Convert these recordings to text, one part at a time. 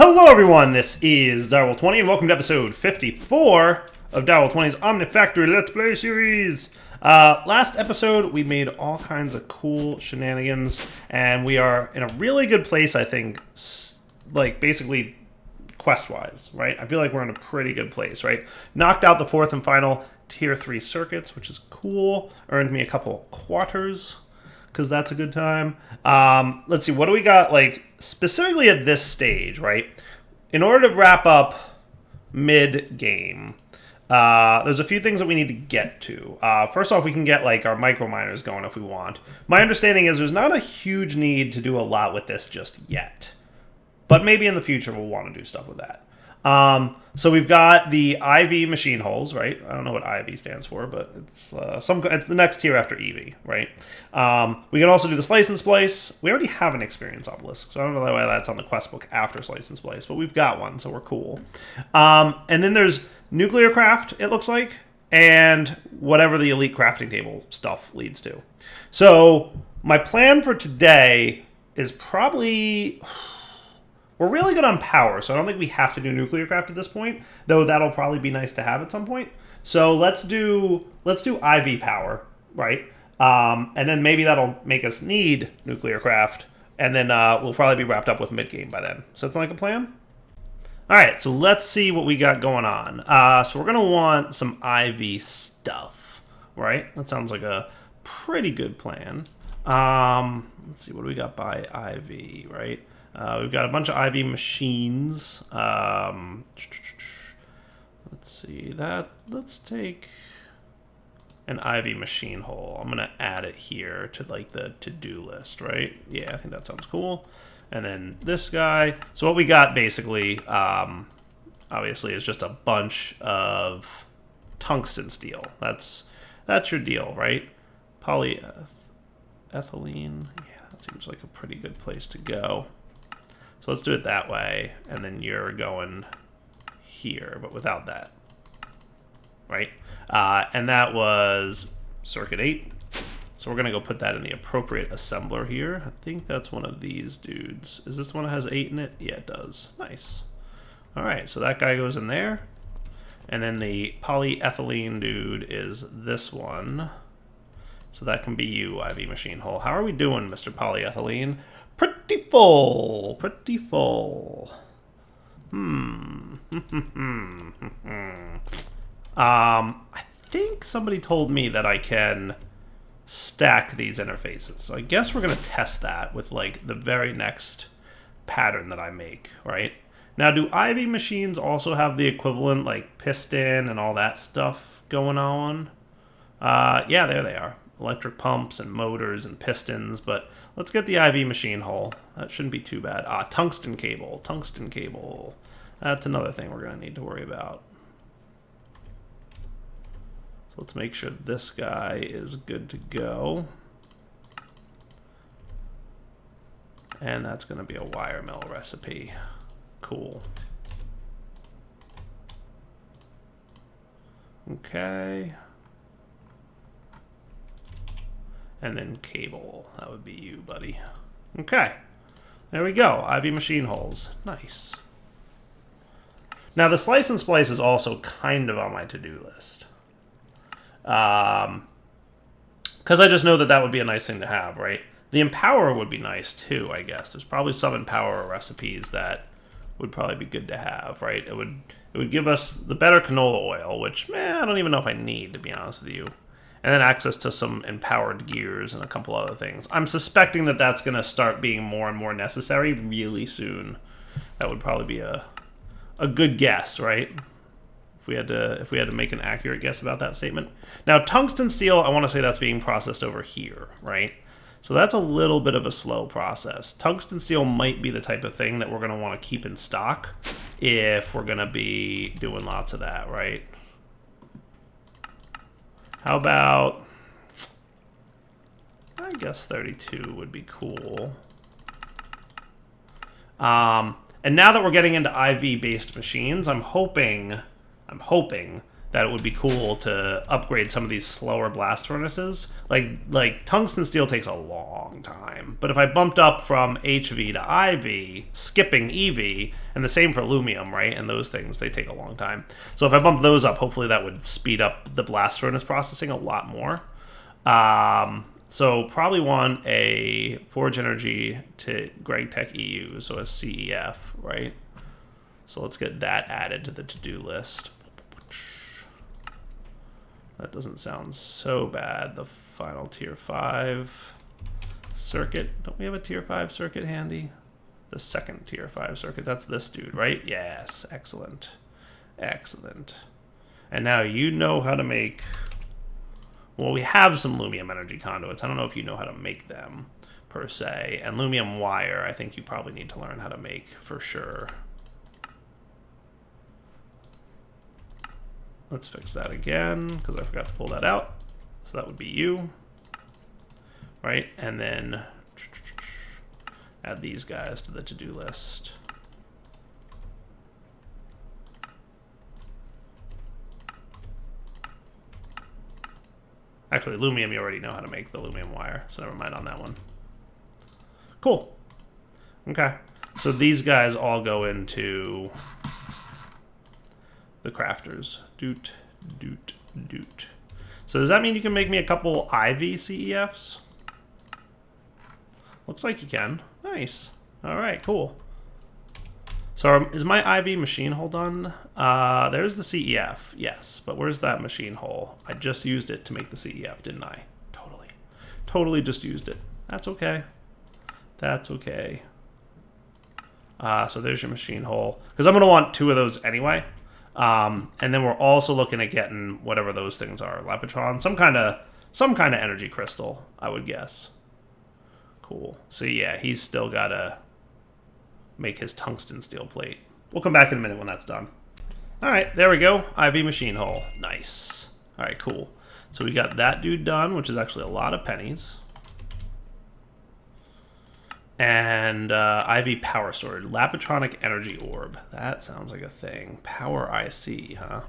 Hello everyone, this is Direwolf20 and welcome to episode 54 of Direwolf20's OmniFactory Let's Play series. Last episode we made all kinds of cool shenanigans and we are in a really good place, I think, like basically quest-wise, right? I feel like we're in a pretty good place, right? Knocked out the fourth and final tier 3 circuits, which is cool. Earned me a couple quarters, because that's a good time. Let's see, what do we got, like, specifically at this stage, right? In order to wrap up mid-game, there's a few things that we need to get to. First off, we can get, like, our micro miners going if we want. My understanding is there's not a huge need to do a lot with this just yet. But maybe in the future we'll want to do stuff with that. So we've got the IV machine holes, right? I don't know what IV stands for, but it's it's the next tier after EV, right? We can also do the slice and splice. We already have an experience obelisk, so I don't know why that's on the quest book after slice and splice, but we've got one, so we're cool. And then there's nuclear craft, it looks like, and whatever the elite crafting table stuff leads to. So my plan for today is probably... We're really good on power, so I don't think we have to do nuclear craft at this point, though that'll probably be nice to have at some point. So let's do IV power, right? And then maybe that'll make us need nuclear craft, and then we'll probably be wrapped up with mid-game by then. So that's like a plan? All right, so let's see what we got going on. So we're going to want some IV stuff, right? That sounds like a pretty good plan. Let's see, what do we got by IV, right? We've got a bunch of IV machines. Let's see that. Let's take an IV machine hole. I'm gonna add it here to like the to-do list, right? Yeah, I think that sounds cool. And then this guy. So what we got basically, obviously, is just a bunch of tungsten steel. That's your deal, right? Polyethylene. Yeah, that seems like a pretty good place to go. So let's do it that way, and then you're going here, but without that, right? And that was circuit 8. So we're going to go put that in the appropriate assembler here. I think that's one of these dudes. Is this the one that has 8 in it? Yeah, it does. Nice. All right, so that guy goes in there. And then the polyethylene dude is this one. So that can be you, IV machine hole. How are we doing, Mr. Polyethylene? Pretty full. Pretty full. I think somebody told me that I can stack these interfaces. So I guess we're going to test that with like the very next pattern that I make, right? Now, do IV machines also have the equivalent like piston and all that stuff going on? Yeah, there they are. Electric pumps and motors and pistons, but let's get the IV machine hole. That shouldn't be too bad. Tungsten cable. Tungsten cable. That's another thing we're going to need to worry about. So let's make sure this guy is good to go. And that's going to be a wire mill recipe. Cool. Okay. And then cable. That would be you, buddy. Okay. There we go. IV machine holes. Nice. Now, the slice and splice is also kind of on my to-do list. Because I just know that that would be a nice thing to have, right? The Empower would be nice, too, I guess. There's probably some Empower recipes that would probably be good to have, right? It would give us the better canola oil, which, I don't even know if I need, to be honest with you. And then access to some empowered gears and a couple other things. I'm suspecting that that's going to start being more and more necessary really soon. That would probably be a good guess, right? If we had to make an accurate guess about that statement. Now, tungsten steel, I want to say that's being processed over here, right? So that's a little bit of a slow process. Tungsten steel might be the type of thing that we're going to want to keep in stock if we're going to be doing lots of that, right? How about, I guess 32 would be cool. And now that we're getting into IV-based machines, I'm hoping that it would be cool to upgrade some of these slower blast furnaces. Like tungsten steel takes a long time, but if I bumped up from HV to IV, skipping EV, and the same for aluminum, right? And those things, they take a long time. So if I bump those up, hopefully that would speed up the blast furnace processing a lot more. So probably want a Forge Energy to Greg Tech EU, so a CEF, right? So let's get that added to the to-do list. That doesn't sound so bad. The final tier 5 circuit. Don't we have a tier 5 circuit handy? The second tier 5 circuit. That's this dude, right? Yes. Excellent. Excellent. And now you know how to make... Well, we have some Lumium energy conduits. I don't know if you know how to make them, per se. And Lumium wire, I think you probably need to learn how to make for sure. Let's fix that again, because I forgot to pull that out. So that would be you, right? And then add these guys to the to-do list. Actually, Lumium, you already know how to make the Lumium wire, so never mind on that one. Cool. Okay, so these guys all go into the crafters. Doot, doot, doot. So does that mean you can make me a couple IV CEFs? Looks like you can. Nice. All right, cool. So is my IV machine hole done? There's the CEF, yes. But where's that machine hole? I just used it to make the CEF, didn't I? Totally. Totally just used it. That's okay. That's okay. So there's your machine hole. Because I'm going to want 2 of those anyway. And then we're also looking at getting whatever those things are. Lapitron, some kind of energy crystal, I would guess. Cool. So yeah, he's still got to make his tungsten steel plate. We'll come back in a minute when that's done. All right, there we go. IV machine hole. Nice. All right, cool. So we got that dude done, which is actually a lot of pennies. And IV power storage. Lapitronic energy orb. That sounds like a thing. Power IC, huh?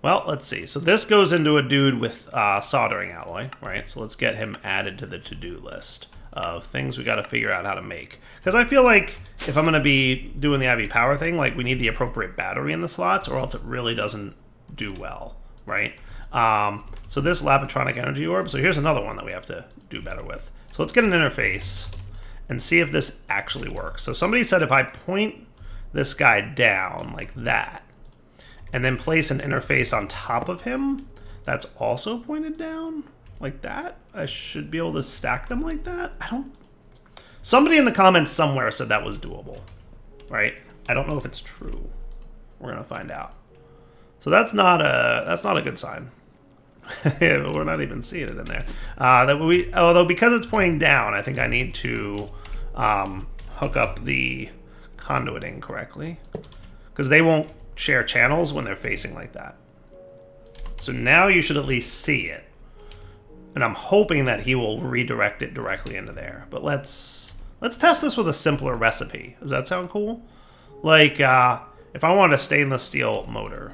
Well, let's see. So this goes into a dude with soldering alloy, right? So let's get him added to the to-do list of things we got to figure out how to make. Because I feel like if I'm going to be doing the IV power thing, like we need the appropriate battery in the slots or else it really doesn't do well, right? So this Lapitronic energy orb. So here's another one that we have to do better with. So let's get an interface and see if this actually works. So somebody said if I point this guy down like that, and then place an interface on top of him that's also pointed down like that, I should be able to stack them like that. Somebody in the comments somewhere said that was doable, right? I don't know if it's true. We're gonna find out. So that's not a good sign. We're not even seeing it in there. Although because it's pointing down, I think I need to hook up the conduiting correctly, because they won't share channels when they're facing like that. So now you should at least see it. And I'm hoping that he will redirect it directly into there. But let's test this with a simpler recipe. Does that sound cool? Like, if I want a stainless steel motor.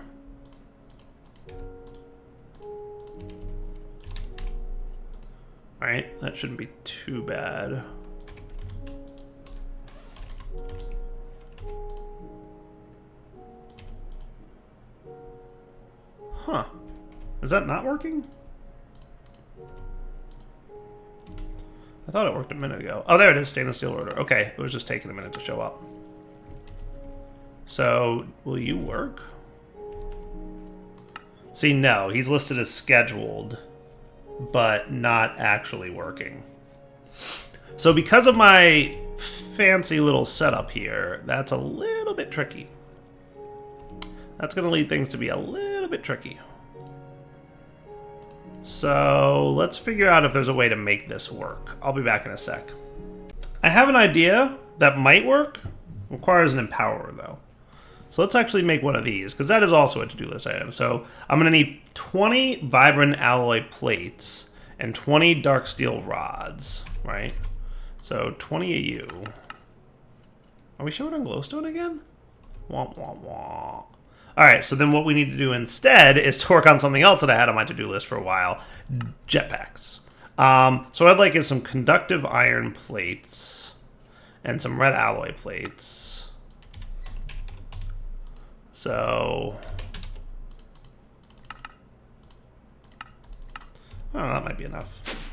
Alright, that shouldn't be too bad. Huh. Is that not working? I thought it worked a minute ago. Oh, there it is, stainless steel rotor. Okay, it was just taking a minute to show up. So, will you work? See, no, he's listed as scheduled, but not actually working. So because of my fancy little setup here, that's a little bit tricky. That's going to lead things to be a little bit tricky. So let's figure out if there's a way to make this work. I'll be back in a sec. I have an idea that might work. Requires an empowerer though. So let's actually make one of these, because that is also a to-do list item. So I'm going to need 20 vibrant alloy plates and 20 dark steel rods, right? So 20 of you. Are we showing on glowstone again? Wah, wah, wah. All right, so then what we need to do instead is to work on something else that I had on my to-do list for a while, jetpacks. So what I'd like is some conductive iron plates and some red alloy plates. So, oh, that might be enough.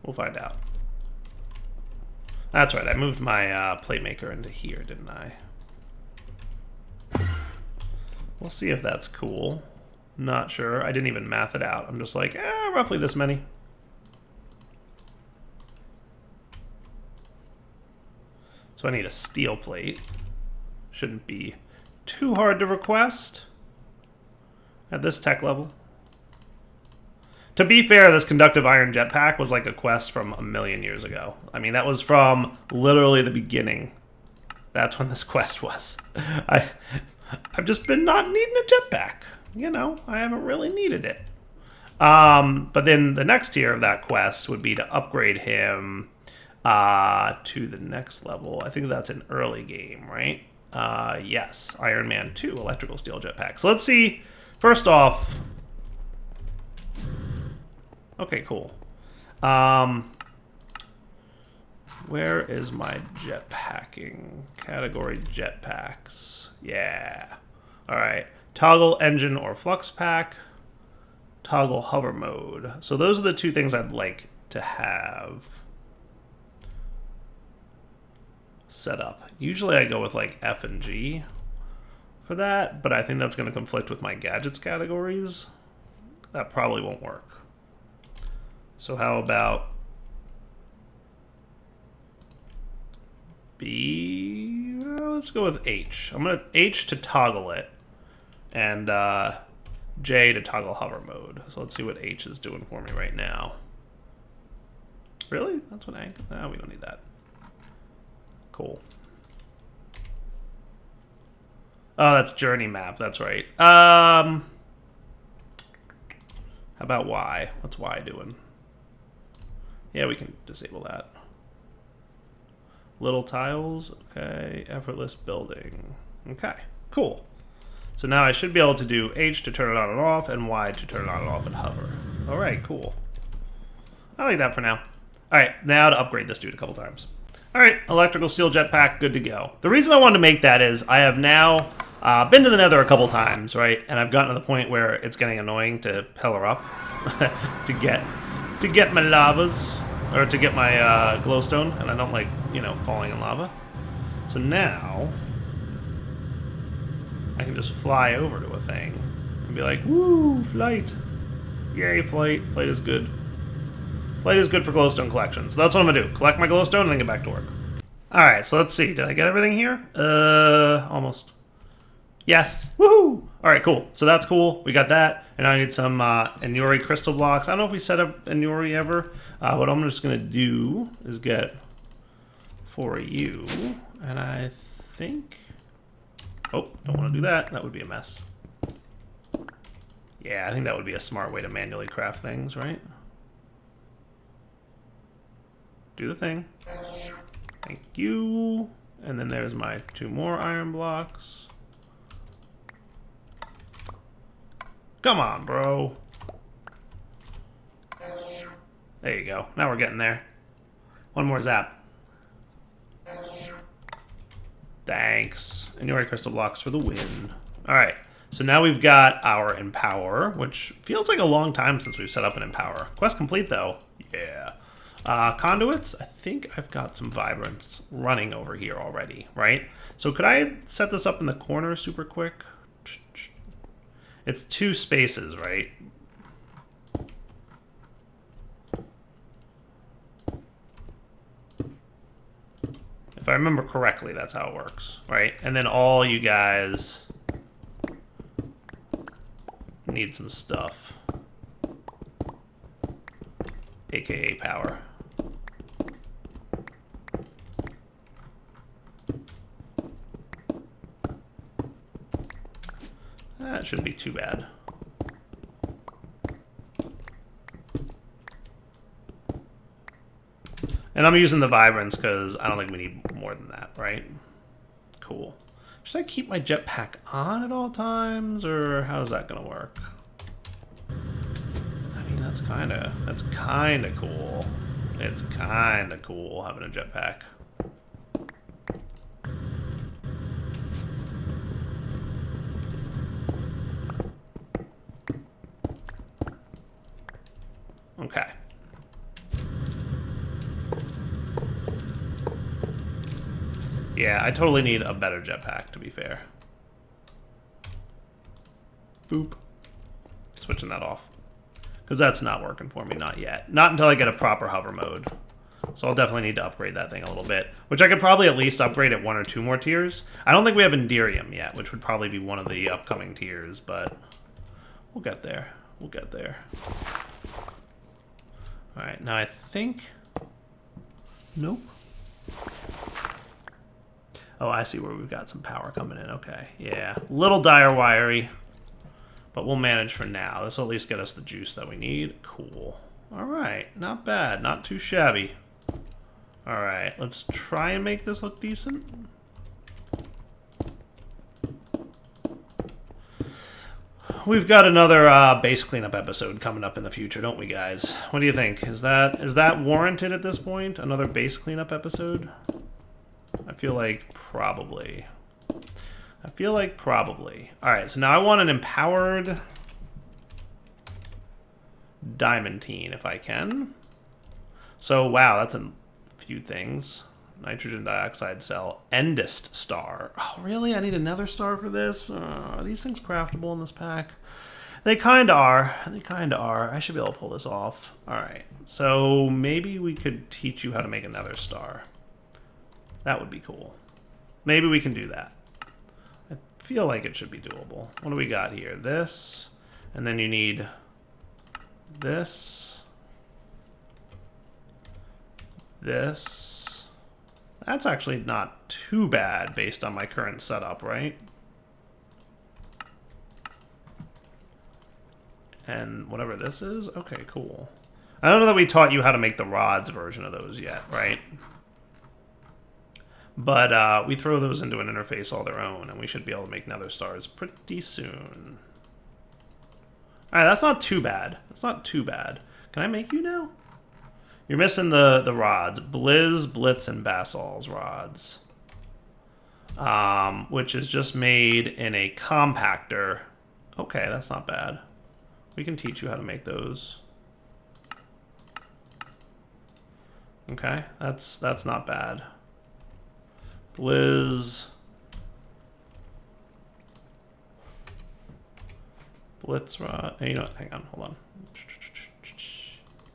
We'll find out. That's right, I moved my plate maker into here, didn't I? We'll see if that's cool. Not sure. I didn't even math it out. I'm just like, roughly this many. So I need a steel plate. Shouldn't be too hard to request at this tech level. To be fair, this conductive iron jetpack was like a quest from a million years ago. I mean, that was from literally the beginning. That's when this quest was. I've just been not needing a jetpack. You know, I haven't really needed it. But then the next tier of that quest would be to upgrade him to the next level. I think that's an early game, right? Yes, Iron Man 2, electrical steel jetpack. So let's see. First off, okay, cool. Where is my jetpacking category? Jetpacks. Yeah. All right. Toggle engine or flux pack. Toggle hover mode. So those are the two things I'd like to have set up. Usually I go with like F and G for that, but I think that's going to conflict with my gadgets categories. That probably won't work. So how about B? Well, let's go with H. I'm going to H to toggle it, and J to toggle hover mode. So let's see what H is doing for me right now. Really? That's what I... No, we don't need that. Cool. Oh, that's journey map. That's right. How about Y? What's Y doing? Yeah, we can disable that. Little tiles. Okay. Effortless building. Okay. Cool. So now I should be able to do H to turn it on and off, and Y to turn it on and off and hover. All right. Cool. I like that for now. All right. Now to upgrade this dude a couple times. All right. Electrical steel jetpack. Good to go. The reason I wanted to make that is I have now been to the Nether a couple times, right? And I've gotten to the point where it's getting annoying to pillar up to get my lavas, or to get my glowstone, and I don't like, you know, falling in lava. So now I can just fly over to a thing and be like, woo, flight. Yay, flight. Flight is good. Flight is good for glowstone collection. So that's what I'm gonna do. Collect my glowstone and then get back to work. Alright, so let's see. Did I get everything here? Almost. Yes. Woohoo! Alright, cool. So that's cool. We got that. And I need some Inuri crystal blocks. I don't know if we set up Inuri ever. What I'm just going to do is get 4 of you. And I think... Oh, don't want to do that. That would be a mess. Yeah, I think that would be a smart way to manually craft things, right? Do the thing. Thank you. And then there's my 2 more iron blocks. Come on, bro. There you go. Now we're getting there. One more zap. Thanks. Inuri crystal blocks for the win. All right. So now we've got our Empower, which feels like a long time since we've set up an Empower. Quest complete, though. Yeah. Conduits. I think I've got some Vibrance running over here already, right? So could I set this up in the corner super quick? It's 2 spaces, right? If I remember correctly, that's how it works, right? And then all you guys need some stuff. AKA power. That shouldn't be too bad. And I'm using the Vibrance because I don't think we need more than that, right? Cool. Should I keep my jetpack on at all times, or how's that gonna work? I mean, that's kind of cool. It's kind of cool having a jetpack. Okay. Yeah, I totally need a better jetpack, to be fair. Boop. Switching that off. Because that's not working for me, not yet. Not until I get a proper hover mode. So I'll definitely need to upgrade that thing a little bit. Which I could probably at least upgrade at 1 or 2 more tiers. I don't think we have Enderium yet, which would probably be one of the upcoming tiers, but we'll get there. We'll get there. Alright, now I think... Nope. Oh, I see where we've got some power coming in. Okay, yeah. Little dire wiry. But we'll manage for now. This will at least get us the juice that we need. Cool. Alright, not bad. Not too shabby. Alright, let's try and make this look decent. We've got another base cleanup episode coming up in the future, don't we, guys? What do you think? Is that warranted at this point? Another base cleanup episode? I feel like probably. Alright, so now I want an empowered diamantine, if I can. So, wow, that's a few things. Nitrogen dioxide cell. Endist star. Oh, really? I need another star for this? Are these things craftable in this pack? They kind of are. They kind of are. I should be able to pull this off. Alright, so maybe we could teach you how to make another star. That would be cool. Maybe we can do that. I feel like it should be doable. What do we got here? This. And then you need this. This. That's actually not too bad based on my current setup, right? And whatever this is? Okay, cool. I don't know that we taught you how to make the rods version of those yet, right? But we throw those into an interface all their own, and we should be able to make nether stars pretty soon. Alright, that's not too bad. That's not too bad. Can I make you now? You're missing the rods. Blizz, Blitz, and Basal's rods. Which is just made in a compactor. Okay, that's not bad. We can teach you how to make those. Okay, that's not bad. Blizz. Blitz rod. You know what? Hang on, hold on.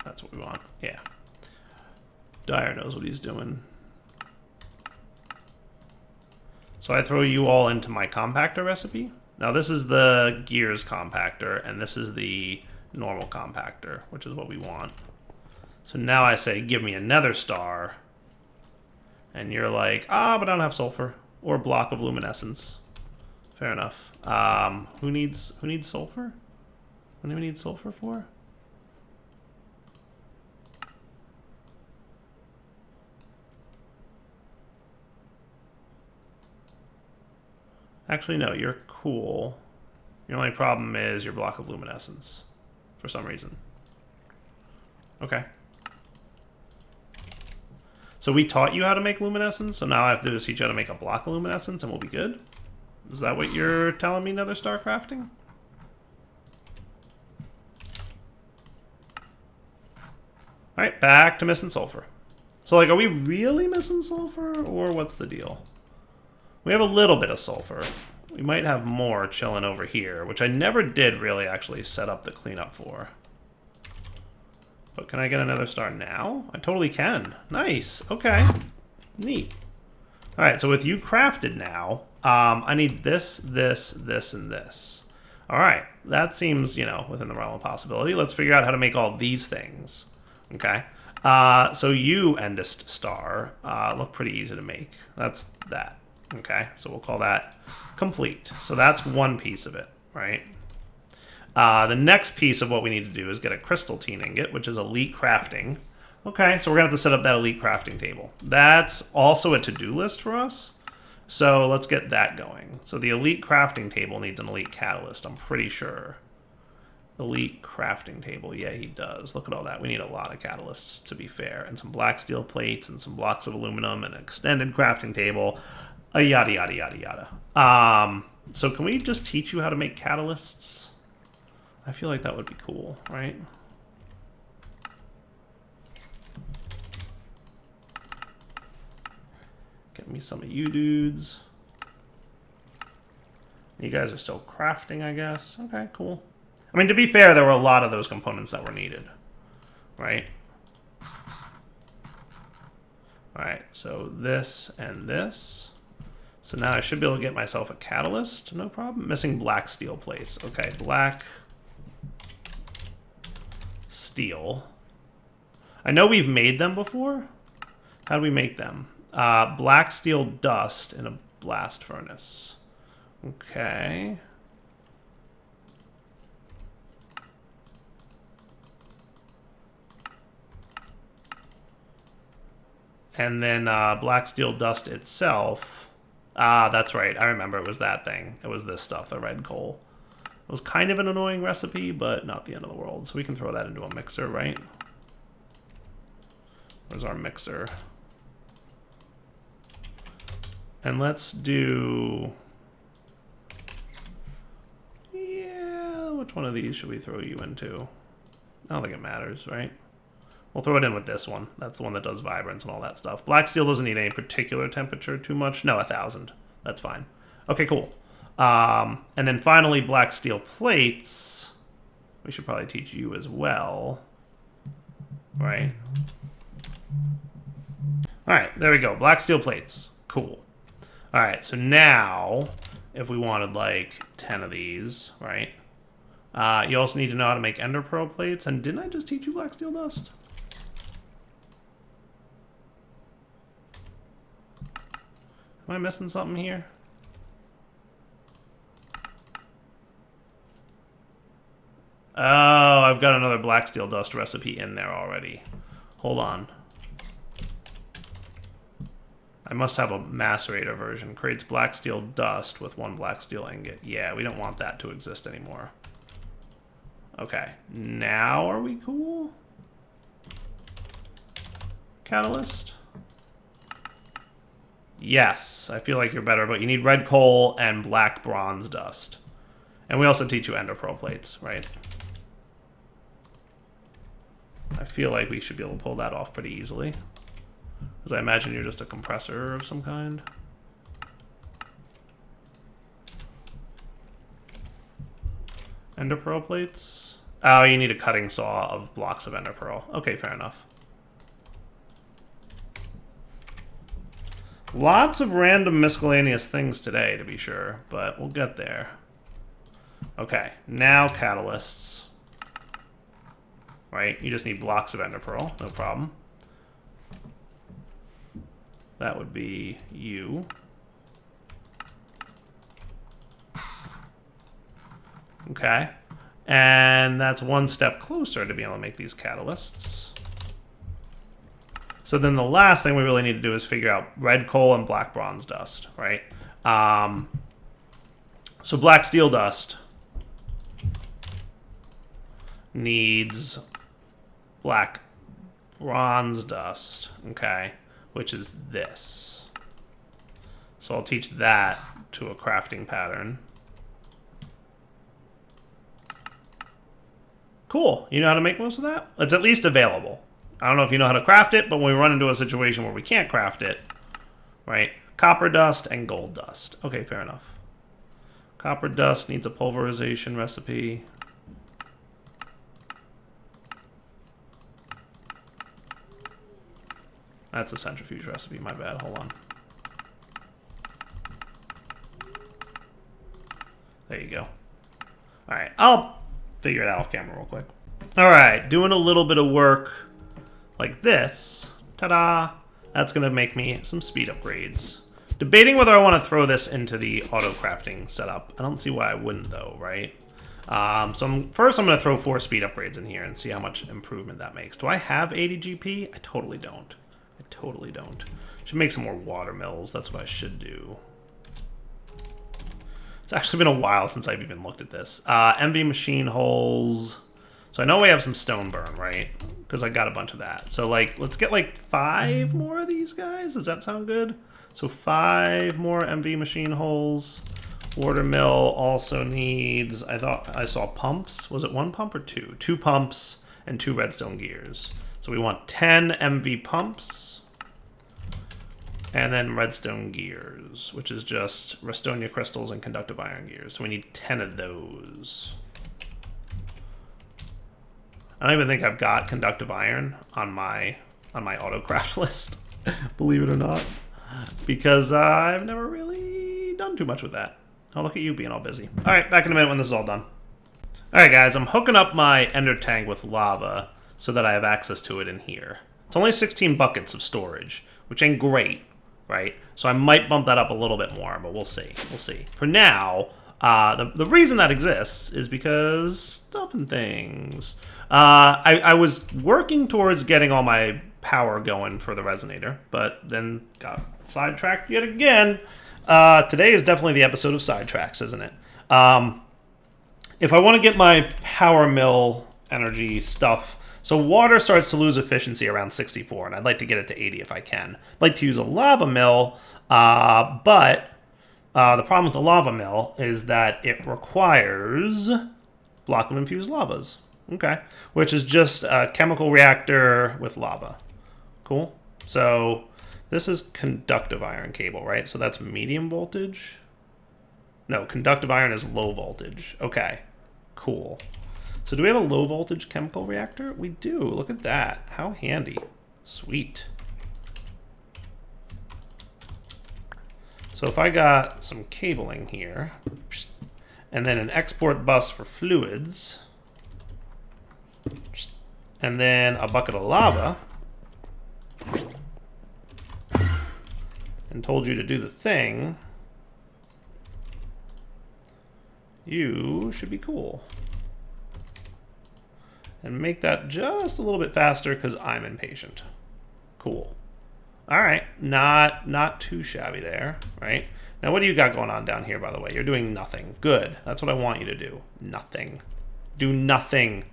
That's what we want. Yeah. Dyer knows what he's doing. So I throw you all into my compactor recipe. Now this is the gears compactor, and this is the normal compactor, which is what we want. So now I say, give me a nether star. And you're like, but I don't have sulfur or a block of luminescence. Fair enough. Who needs sulfur? What do we need sulfur for? Actually, no, you're cool. Your only problem is your block of luminescence for some reason. Okay. So we taught you how to make luminescence, so now I have to just teach you how to make a block of luminescence and we'll be good? Is that what you're telling me, nether star crafting? Alright, back to missing sulfur. So, like, are we really missing sulfur, or what's the deal? We have a little bit of sulfur. We might have more chilling over here, which I never did really actually set up the cleanup for. But can I get another star now? I totally can. Nice. Okay. Neat. Alright, so with you crafted now, I need this, this, this, and this. Alright, that seems, you know, within the realm of possibility. Let's figure out how to make all these things. Okay. So you, Endist Star, look pretty easy to make. That's that. Okay, so we'll call that complete. So that's one piece of it, right? The next piece of what we need to do is get a crystal teen ingot, which is elite crafting. Okay, so we're going to have to set up that elite crafting table. That's also a to-do list for us. So let's get that going. So the elite crafting table needs an elite catalyst, I'm pretty sure. Elite crafting table, yeah, he does. Look at all that. We need a lot of catalysts, to be fair. And some black steel plates and some blocks of aluminum and an extended crafting table. Yada, yada, yada, yada. So can we just teach you how to make catalysts? I feel like that would be cool, right? Get me some of you dudes. You guys are still crafting, I guess. Okay, cool. I mean, to be fair, there were a lot of those components that were needed, right? All right, so this and this. So now I should be able to get myself a catalyst, no problem. Missing black steel plates. Okay, black steel. I know we've made them before. How do we make them? Black steel dust in a blast furnace. Okay. And then black steel dust itself. Ah, that's right. I remember it was that thing. It was this stuff, the red coal. It was kind of an annoying recipe, but not the end of the world. So we can throw that into a mixer, right? Where's our mixer? And let's do... Yeah, which one of these should we throw you into? I don't think it matters, right? We'll throw it in with this one. That's the one that does vibrance and all that stuff. Black steel doesn't need any particular temperature too much. No, 1,000. That's fine. Okay, cool. And then finally, black steel plates. We should probably teach you as well. Right? All right, there we go. Black steel plates. Cool. All right, so now, if we wanted like 10 of these, right? You also need to know how to make ender pearl plates. And didn't I just teach you black steel dust? Am I missing something here? Oh, I've got another black steel dust recipe in there already. Hold on. I must have a macerator version. Creates black steel dust with 1 black steel ingot. Yeah, we don't want that to exist anymore. Okay, now are we cool? Catalyst? Yes, I feel like you're better, but you need red coal and black bronze dust. And we also teach you ender pearl plates, right? I feel like we should be able to pull that off pretty easily. Because I imagine you're just a compressor of some kind. Ender pearl plates? Oh, you need a cutting saw of blocks of ender pearl. Okay, fair enough. Lots of random miscellaneous things today, to be sure, but we'll get there. Okay, now catalysts. Right, you just need blocks of ender pearl, no problem. That would be you. Okay, and that's one step closer to being able to make these catalysts. So then the last thing we really need to do is figure out red coal and black bronze dust, right? So black steel dust needs black bronze dust, okay, which is this. So I'll teach that to a crafting pattern. Cool. You know how to make most of that? It's at least available. I don't know if you know how to craft it, but when we run into a situation where we can't craft it, right? Copper dust and gold dust. Okay, fair enough. Copper dust needs a pulverization recipe. That's a centrifuge recipe, my bad. Hold on. There you go. All right, I'll figure it out off camera real quick. All right, doing a little bit of work like this. Ta-da! That's going to make me some speed upgrades. Debating whether I want to throw this into the auto crafting setup. I don't see why I wouldn't though, right? First I'm going to throw 4 speed upgrades in here and see how much improvement that makes. Do I have 80 GP? I totally don't. I totally don't. Should make some more water mills. That's what I should do. It's actually been a while since I've even looked at this. MV machine holes. So I know we have some stone burn, right? Because I got a bunch of that. So like, let's get like 5 more of these guys. Does that sound good? So 5 more MV machine holes. Water mill also needs, I thought I saw pumps. Was it 1 pump or 2? 2 pumps and 2 redstone gears. So we want 10 MV pumps. And then redstone gears, which is just Restonia crystals and conductive iron gears. So we need 10 of those. I don't even think I've got conductive iron on my autocraft list, believe it or not, because I've never really done too much with that. Oh, look at you being all busy. All right, back in a minute when this is all done. All right, guys, I'm hooking up my ender tank with lava so that I have access to it in here. It's only 16 buckets of storage, which ain't great, right? So I might bump that up a little bit more, but we'll see. We'll see. For now, the reason that exists is because stuff and things. I was working towards getting all my power going for the resonator, but then got sidetracked yet again. Today is definitely the episode of sidetracks, isn't it? If I want to get my power mill energy stuff, so water starts to lose efficiency around 64, and I'd like to get it to 80 if I can. I'd like to use a lava mill, but the problem with the lava mill is that it requires block of infused lavas. Okay. Which is just a chemical reactor with lava. Cool. So this is conductive iron cable, right? So that's medium voltage. No, conductive iron is low voltage. Okay. Cool. So do we have a low voltage chemical reactor? We do. Look at that. How handy. Sweet. So if I got some cabling here, and then an export bus for fluids, and then a bucket of lava, and told you to do the thing, you should be cool. And make that just a little bit faster because I'm impatient. Cool. All right, not too shabby there, right? Now, what do you got going on down here, by the way? You're doing nothing. Good. That's what I want you to do. Nothing. Do nothing.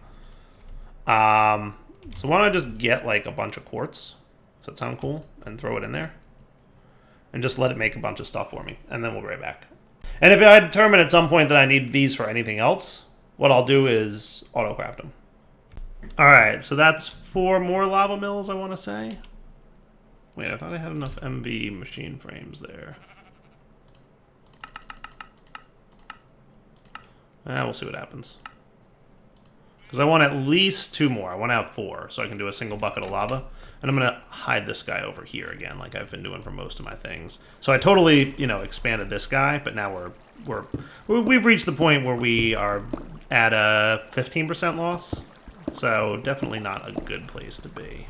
So why don't I just get, like, a bunch of quartz? Does that sound cool? And throw it in there? And just let it make a bunch of stuff for me. And then we'll be right back. And if I determine at some point that I need these for anything else, what I'll do is auto-craft them. All right, so that's 4 more lava mills, I want to say. Wait, I thought I had enough MV machine frames there. We'll see what happens. Because I want at least 2 more. I want to have 4, so I can do a single bucket of lava. And I'm going to hide this guy over here again, like I've been doing for most of my things. So I totally, expanded this guy, but now we've reached the point where we are at a 15% loss. So definitely not a good place to be,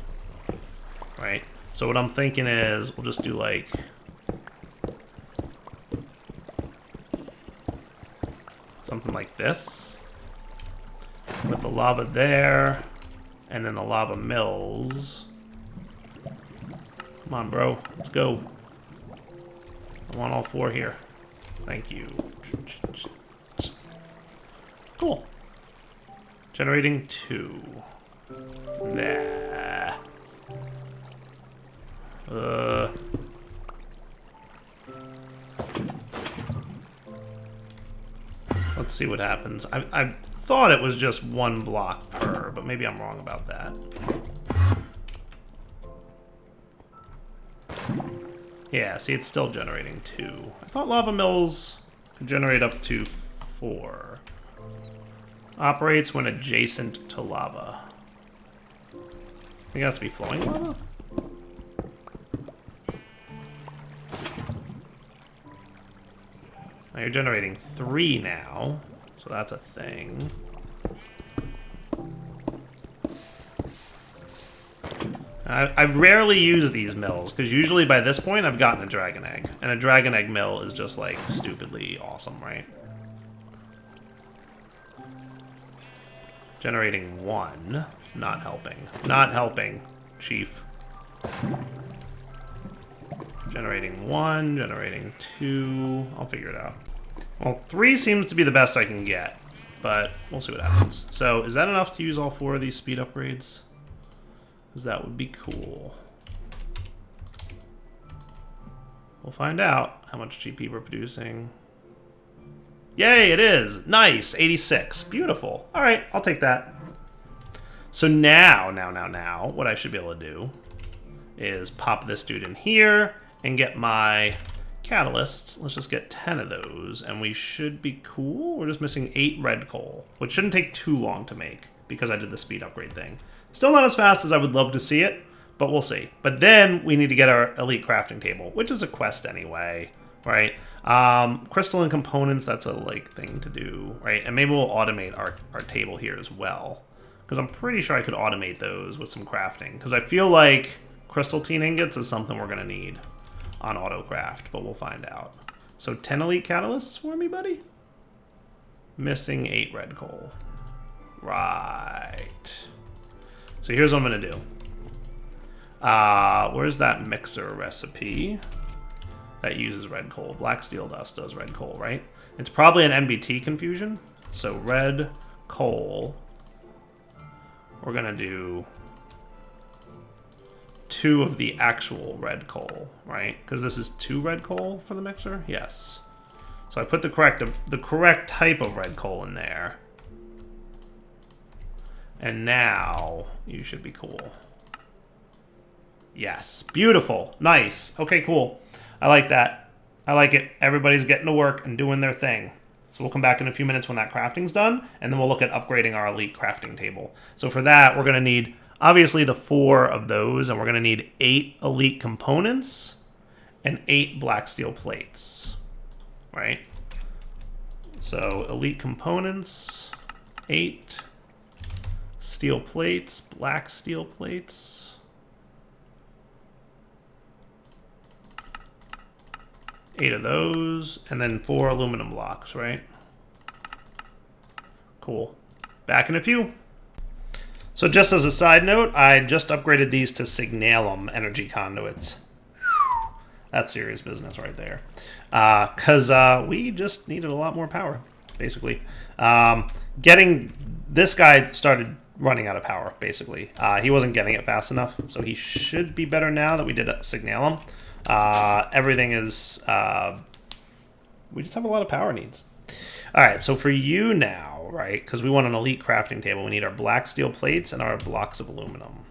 right? So what I'm thinking is we'll just do like something like this with the lava there and then the lava mills. Come on, bro. Let's go. I want all 4 here. Thank you. Cool. Generating 2. Nah. Let's see what happens. I thought it was just 1 block per, but maybe I'm wrong about that. Yeah, see, it's still generating 2. I thought lava mills could generate up to 4. Operates when adjacent to lava. I think it has to be flowing lava? Now you're generating 3 now, so that's a thing. I've rarely used these mills, because usually by this point I've gotten a dragon egg. And a dragon egg mill is just, like, stupidly awesome, right? Generating 1. Not helping. Not helping, Chief. Generating 1, generating 2. I'll figure it out. Well, 3 seems to be the best I can get, but we'll see what happens. So, is that enough to use all 4 of these speed upgrades? Because that would be cool. We'll find out how much GP we're producing. Yay, it is! Nice! 86. Beautiful. Alright, I'll take that. So now, what I should be able to do is pop this dude in here and get my catalysts. Let's just get 10 of those, and we should be cool. We're just missing 8 red coal, which shouldn't take too long to make because I did the speed upgrade thing. Still not as fast as I would love to see it, but we'll see. But then we need to get our elite crafting table, which is a quest anyway, right? Crystalline components, that's a like thing to do, right? And maybe we'll automate our table here as well, because I'm pretty sure I could automate those with some crafting, because I feel like crystal teen ingots is something we're going to need on autocraft, but we'll find out. So 10 elite catalysts for me, buddy? Missing 8 red coal. Right. So here's what I'm going to do. Where's that mixer recipe that uses red coal? Black steel dust does red coal, right? It's probably an NBT confusion. So red coal. We're going to do 2 of the actual red coal, right? Because this is 2 red coal for the mixer? Yes. So I put the correct type of red coal in there. And now you should be cool. Yes. Beautiful. Nice. Okay, cool. I like that. I like it. Everybody's getting to work and doing their thing. So we'll come back in a few minutes when that crafting's done, and then we'll look at upgrading our elite crafting table. So for that, we're going to need, obviously, the 4 of those, and we're going to need 8 elite components and 8 black steel plates, right? So elite components, 8 steel plates, black steel plates. Eight of those, and then 4 aluminum blocks, right? Cool. Back in a few. So just as a side note, I just upgraded these to signalum energy conduits. That's serious business right there. Because we just needed a lot more power, basically. Getting this guy started running out of power, basically. He wasn't getting it fast enough, so he should be better now that we did signalum. Everything is, we just have a lot of power needs. All right, so for you now, right, because we want an elite crafting table, we need our black steel plates and our blocks of aluminum.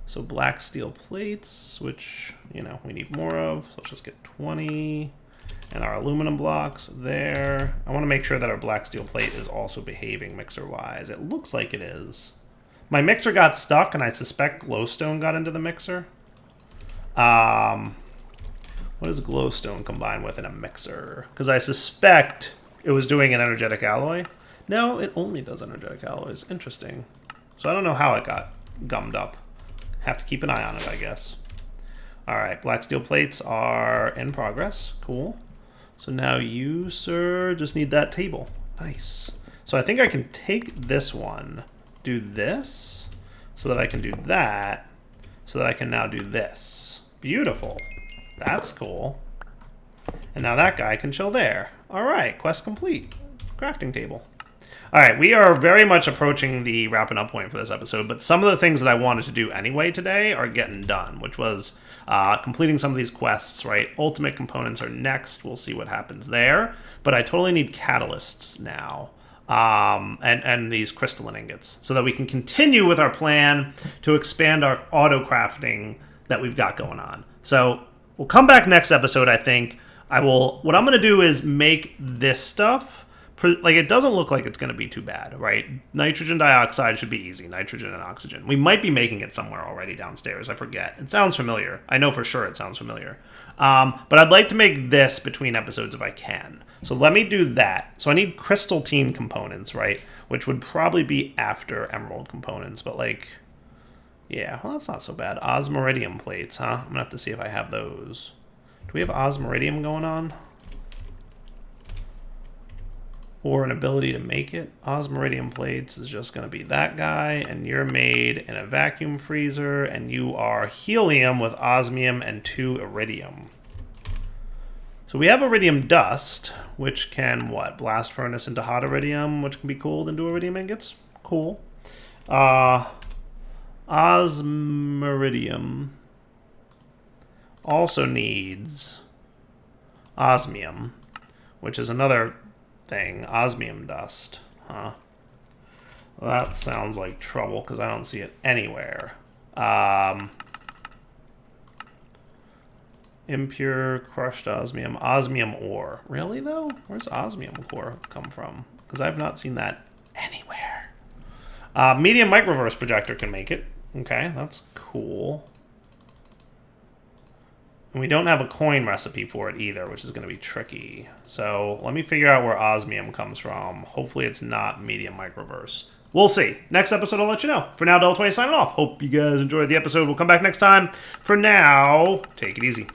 So black steel plates, which, you know, we need more of, so let's just get 20. And our aluminum blocks there. I want to make sure that our black steel plate is also behaving mixer-wise. It looks like it is. My mixer got stuck, and I suspect glowstone got into the mixer. What does glowstone combine with in a mixer? Because I suspect it was doing an energetic alloy. No, it only does energetic alloys. Interesting. So I don't know how it got gummed up. Have to keep an eye on it, I guess. All right, black steel plates are in progress. Cool. So now you, sir, just need that table. Nice. So I think I can take this one, do this, so that I can do that, so that I can now do this. Beautiful. That's cool. And now that guy can chill there. All right, quest complete. Crafting table. All right, we are very much approaching the wrapping up point for this episode, but some of the things that I wanted to do anyway today are getting done, which was completing some of these quests, right? Ultimate components are next. We'll see what happens there. But I totally need catalysts now. And these crystalline ingots so that we can continue with our plan to expand our auto crafting that we've got going on. So we'll come back next episode, I think. What I'm going to do is make this stuff, like it doesn't look like it's going to be too bad, right? Nitrogen dioxide should be easy, nitrogen and oxygen. We might be making it somewhere already downstairs, I forget. It sounds familiar. I know for sure it sounds familiar. But I'd like to make this between episodes if I can. So let me do that. So I need crystal teen components, right? Which would probably be after emerald components, but like, yeah, well, that's not so bad. Osmiridium plates, huh? I'm going to have to see if I have those. Do we have osmiridium going on? Or an ability to make it? Osmiridium plates is just going to be that guy, and you're made in a vacuum freezer, and you are helium with osmium and 2 iridium. So we have iridium dust, which can, what, blast furnace into hot iridium, which can be cooled into iridium ingots. Cool. Osmiridium also needs osmium, which is another thing. Osmium dust. Huh. Well, that sounds like trouble because I don't see it anywhere. Impure crushed osmium. Osmium ore. Really, though? Where's osmium ore come from? Because I've not seen that anywhere. Medium microverse projector can make it. Okay, that's cool. And we don't have a coin recipe for it either, which is going to be tricky. So let me figure out where osmium comes from. Hopefully it's not medium microverse. We'll see. Next episode, I'll let you know. For now, Double20 signing off. Hope you guys enjoyed the episode. We'll come back next time. For now, take it easy.